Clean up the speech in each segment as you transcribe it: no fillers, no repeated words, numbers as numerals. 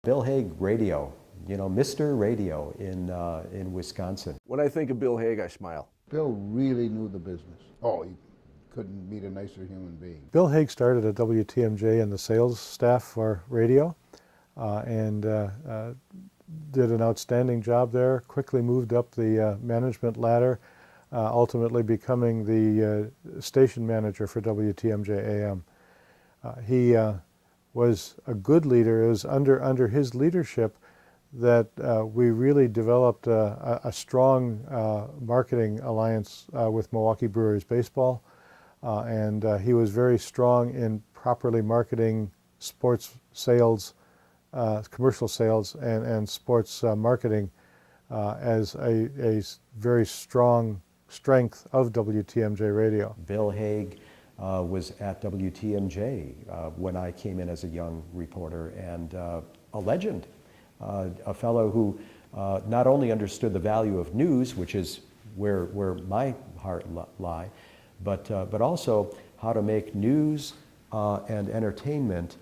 Bill Haig Radio, Mr. Radio in Wisconsin. When I think of Bill Haig, I smile. Bill really knew the business. Oh, he couldn't meet a nicer human being. Bill Haig started at WTMJ in the sales staff for radio and did an outstanding job there, quickly moved up the management ladder, ultimately becoming the station manager for WTMJ AM. He was a good leader. It was under his leadership that we really developed a strong marketing alliance with Milwaukee Brewers baseball, and he was very strong in properly marketing sports sales, commercial sales, and sports marketing as a very strong strength of WTMJ Radio. Bill Haig was at WTMJ when I came in as a young reporter, and a legend, a fellow who not only understood the value of news, which is where my heart lie, but also how to make news and entertainment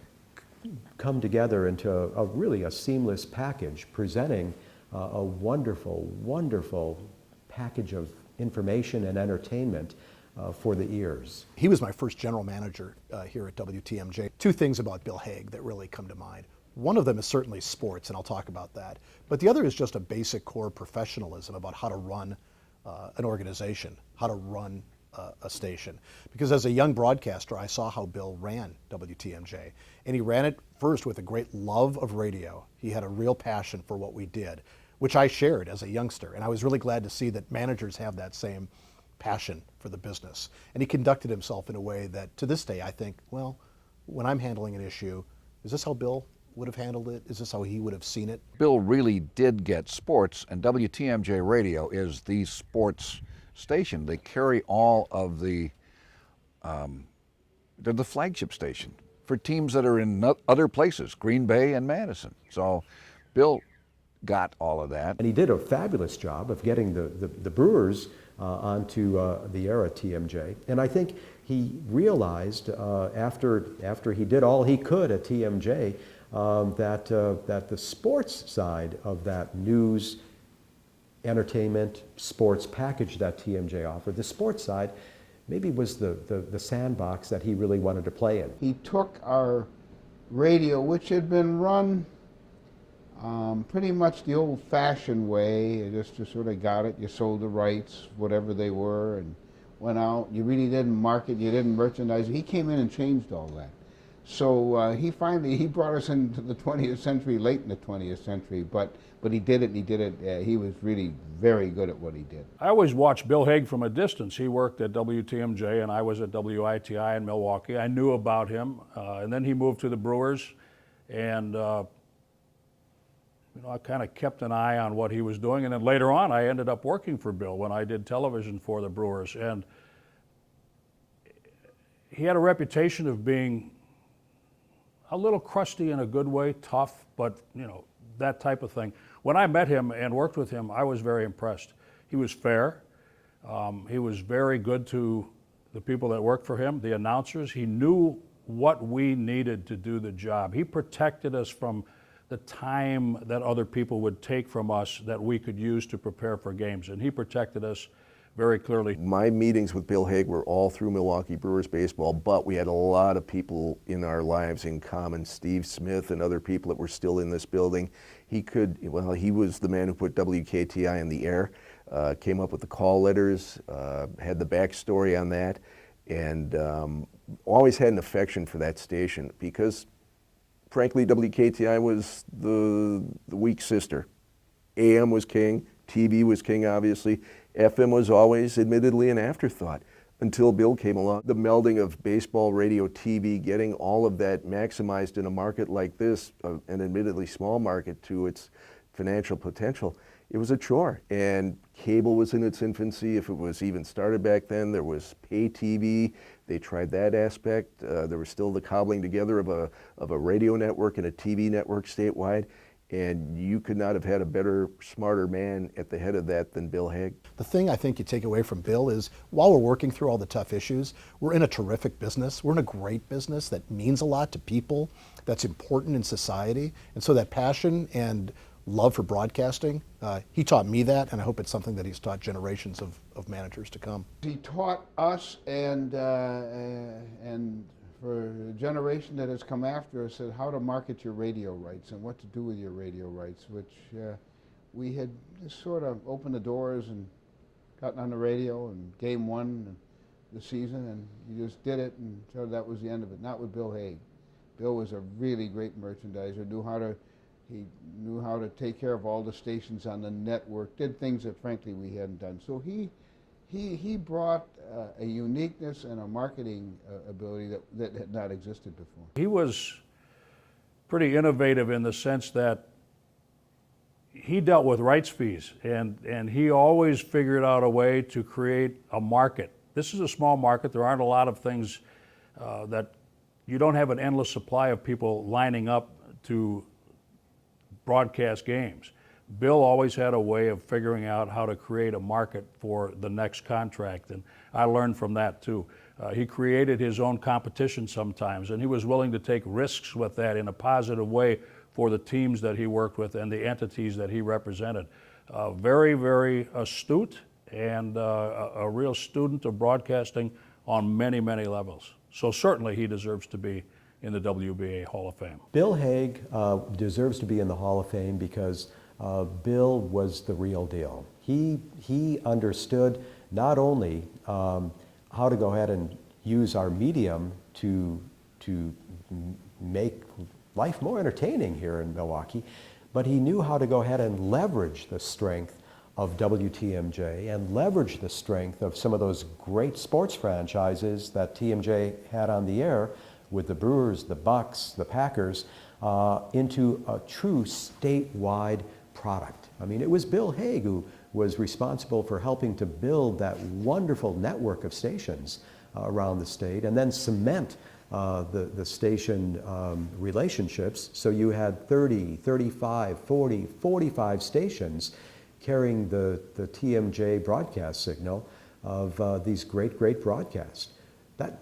come together into really a seamless package, presenting a wonderful, wonderful package of information and entertainment for the ears. He was my first general manager here at WTMJ. Two things about Bill Haig that really come to mind. One of them is certainly sports, and I'll talk about that. But the other is just a basic core professionalism about how to run an organization, how to run a station. Because as a young broadcaster, I saw how Bill ran WTMJ. And he ran it first with a great love of radio. He had a real passion for what we did, which I shared as a youngster. And I was really glad to see that managers have that same passion for the business. And he conducted himself in a way that, to this day, I think, well, when I'm handling an issue, is this how Bill would have handled it? Is this how he would have seen it? Bill really did get sports, and WTMJ Radio is the sports station. They carry all of they're the flagship station for teams that are in other places, Green Bay and Madison. So Bill got all of that. And he did a fabulous job of getting the Brewers onto the era TMJ. And I think he realized after he did all he could at TMJ that the sports side of that news, entertainment, sports package that TMJ offered, the sports side maybe was the sandbox that he really wanted to play in. He took our radio, which had been run pretty much the old-fashioned way. You just sort of got it, you sold the rights, whatever they were, and went out. You really didn't market, you didn't merchandise. He came in and changed all that. So he brought us into the 20th century, late in the 20th century, but he did it, and he did it. He was really very good at what he did. I always watched Bill Haig from a distance. He worked at WTMJ, and I was at WITI in Milwaukee. I knew about him, and then he moved to the Brewers, and I kind of kept an eye on what he was doing. And then later on, I ended up working for Bill when I did television for the Brewers, and he had a reputation of being a little crusty in a good way, tough, but that type of thing. When I met him and worked with him, I was very impressed. He was fair. He was very good to the people that worked for him, the announcers. He knew what we needed to do the job. He protected us from the time that other people would take from us that we could use to prepare for games, and he protected us very clearly. My meetings with Bill Haig were all through Milwaukee Brewers baseball, but we had a lot of people in our lives in common. Steve Smith and other people that were still in this building. He was the man who put WKTI in the air, came up with the call letters, had the backstory on that, and always had an affection for that station because, frankly, WKTI was the weak sister. AM was king, TV was king, obviously. FM was always, admittedly, an afterthought until Bill came along. The melding of baseball, radio, TV, getting all of that maximized in a market like this, an admittedly small market to its financial potential, it was a chore. And cable was in its infancy, if it was even started back then. There was pay TV. They tried that aspect. There was still the cobbling together of a radio network and a TV network statewide. And you could not have had a better, smarter man at the head of that than Bill Haig. The thing I think you take away from Bill is while we're working through all the tough issues, we're in a terrific business. We're in a great business that means a lot to people, that's important in society. And so that passion and love for broadcasting, he taught me that, and I hope it's something that he's taught generations of managers to come. He taught us and for a generation that has come after us how to market your radio rights and what to do with your radio rights, which we had just sort of opened the doors and gotten on the radio and game one the season, and you just did it, and so that was the end of it. Not with Bill Haig. Bill was a really great merchandiser, he knew how to take care of all the stations on the network, did things that frankly we hadn't done. So he brought a uniqueness and a marketing ability that had not existed before. He was pretty innovative in the sense that he dealt with rights fees, and he always figured out a way to create a market. This is a small market. There aren't a lot of things that you don't have an endless supply of people lining up to broadcast games. Bill always had a way of figuring out how to create a market for the next contract, and I learned from that too. He created his own competition sometimes, and he was willing to take risks with that in a positive way for the teams that he worked with and the entities that he represented. Very, very astute and a real student of broadcasting on many, many levels. So certainly he deserves to be in the WBA Hall of Fame. Bill Haig deserves to be in the Hall of Fame because Bill was the real deal. He understood not only how to go ahead and use our medium to make life more entertaining here in Milwaukee, but he knew how to go ahead and leverage the strength of WTMJ and leverage the strength of some of those great sports franchises that TMJ had on the air with the Brewers, the Bucks, the Packers, into a true statewide product. I mean, it was Bill Haig who was responsible for helping to build that wonderful network of stations around the state and then cement the station relationships. So you had 30, 35, 40, 45 stations carrying the TMJ broadcast signal of these great, great broadcasts. That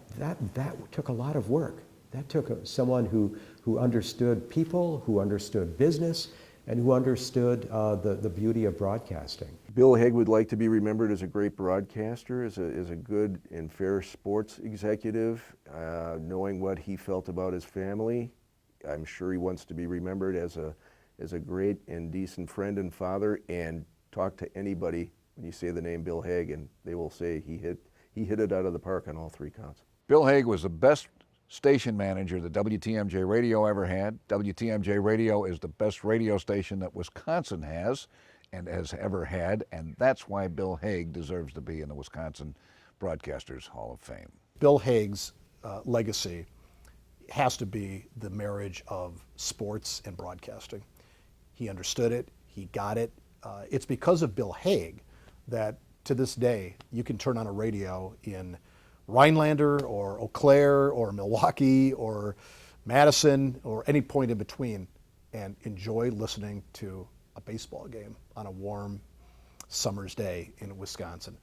took a lot of work. That took someone who understood people, who understood business, and who understood the beauty of broadcasting. Bill Haig would like to be remembered as a great broadcaster, as a good and fair sports executive, knowing what he felt about his family. I'm sure he wants to be remembered as a great and decent friend and father, and talk to anybody when you say the name Bill Haig, and they will say he hit it out of the park on all three counts. Bill Haig was the best station manager that WTMJ Radio ever had. WTMJ Radio is the best radio station that Wisconsin has and has ever had, and that's why Bill Haig deserves to be in the Wisconsin Broadcasters Hall of Fame. Bill Haig's legacy has to be the marriage of sports and broadcasting. He understood it, he got it. It's because of Bill Haig that to this day you can turn on a radio in Rhinelander or Eau Claire or Milwaukee or Madison or any point in between and enjoy listening to a baseball game on a warm summer's day in Wisconsin.